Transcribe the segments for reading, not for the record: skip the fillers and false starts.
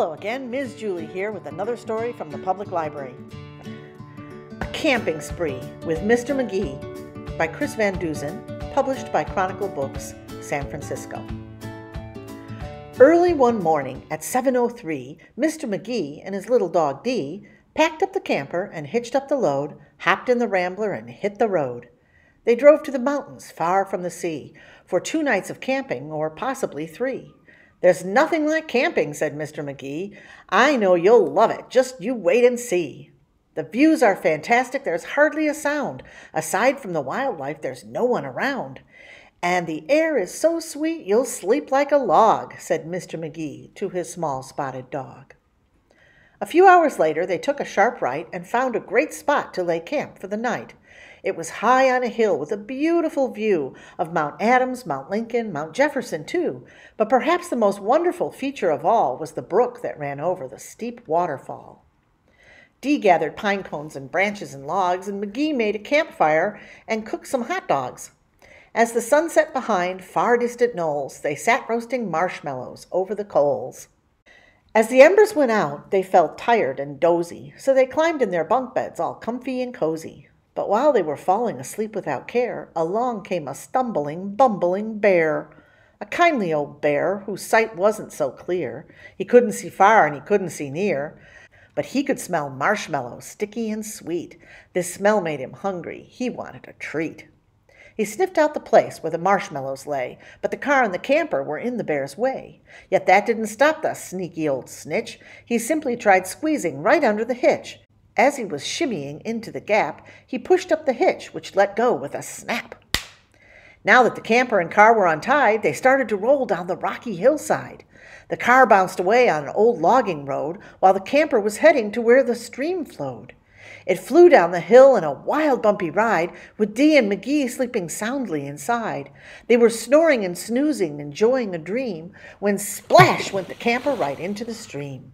Hello again, Ms. Julie here with another story from the public library. A Camping Spree with Mr. Magee by Chris Van Dusen, published by Chronicle Books, San Francisco. Early one morning at 7:03, Mr. Magee and his little dog Dee packed up the camper and hitched up the load, hopped in the Rambler and hit the road. They drove to the mountains far from the sea for 2 nights of camping, or possibly 3. "There's nothing like camping," said Mr. Magee. "I know you'll love it. Just you wait and see. The views are fantastic. There's hardly a sound. Aside from the wildlife, there's no one around. And the air is so sweet you'll sleep like a log," said Mr. Magee to his small spotted dog. A few hours later, they took a sharp right and found a great spot to lay camp for the night. It was high on a hill with a beautiful view of Mount Adams, Mount Lincoln, Mount Jefferson too, but perhaps the most wonderful feature of all was the brook that ran over the steep waterfall. Dee gathered pine cones and branches and logs, and Magee made a campfire and cooked some hot dogs. As the sun set behind far distant knolls, they sat roasting marshmallows over the coals. As the embers went out, they felt tired and dozy, so they climbed in their bunk beds all comfy and cozy. But while they were falling asleep without care, along came a stumbling, bumbling bear. A kindly old bear whose sight wasn't so clear. He couldn't see far and he couldn't see near. But he could smell marshmallows, sticky and sweet. This smell made him hungry. He wanted a treat. He sniffed out the place where the marshmallows lay, but the car and the camper were in the bear's way. Yet that didn't stop the sneaky old snitch. He simply tried squeezing right under the hitch. As he was shimmying into the gap, he pushed up the hitch, which let go with a snap. Now that the camper and car were untied, they started to roll down the rocky hillside. The car bounced away on an old logging road, while the camper was heading to where the stream flowed. It flew down the hill in a wild, bumpy ride, with Dee and Magee sleeping soundly inside. They were snoring and snoozing, enjoying a dream, when splash went the camper right into the stream.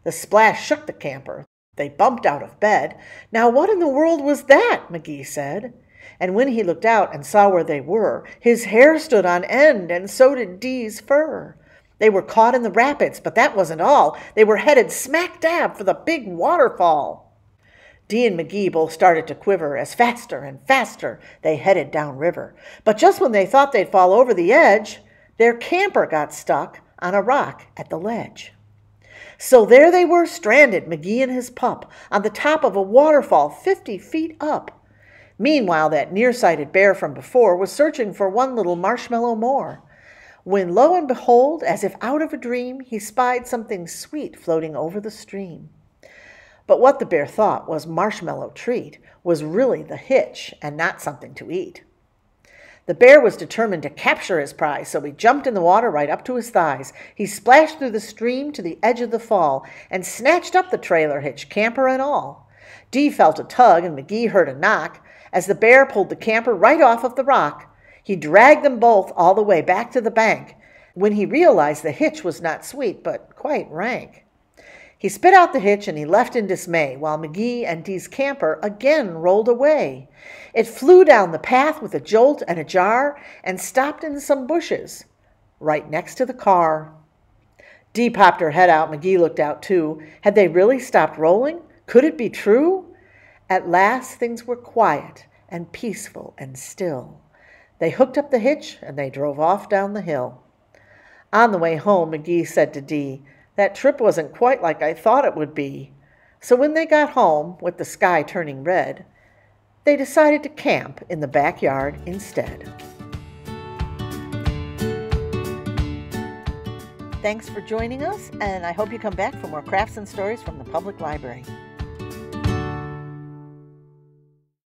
The splash shook the camper. They bumped out of bed. "Now what in the world was that?" Magee said. And when he looked out and saw where they were, his hair stood on end, and so did Dee's fur. They were caught in the rapids, but that wasn't all. They were headed smack dab for the big waterfall. Dee and Magee both started to quiver as faster and faster they headed downriver. But just when they thought they'd fall over the edge, their camper got stuck on a rock at the ledge. So there they were, stranded, Magee and his pup, on the top of a waterfall 50 feet up. Meanwhile, that nearsighted bear from before was searching for one little marshmallow more. When lo and behold, as if out of a dream, he spied something sweet floating over the stream. But what the bear thought was marshmallow treat was really the hitch and not something to eat. The bear was determined to capture his prize, so he jumped in the water right up to his thighs. He splashed through the stream to the edge of the fall and snatched up the trailer hitch, camper and all. Dee felt a tug and Magee heard a knock as the bear pulled the camper right off of the rock. He dragged them both all the way back to the bank when he realized the hitch was not sweet but quite rank. He spit out the hitch and he left in dismay, while Magee and Dee's camper again rolled away. It flew down the path with a jolt and a jar and stopped in some bushes right next to the car. Dee popped her head out. Magee looked out too. Had they really stopped rolling? Could it be true? At last things were quiet and peaceful and still. They hooked up the hitch and they drove off down the hill. On the way home, Magee said to Dee, "That trip wasn't quite like I thought it would be." So when they got home, with the sky turning red, they decided to camp in the backyard instead. Thanks for joining us, and I hope you come back for more crafts and stories from the public library.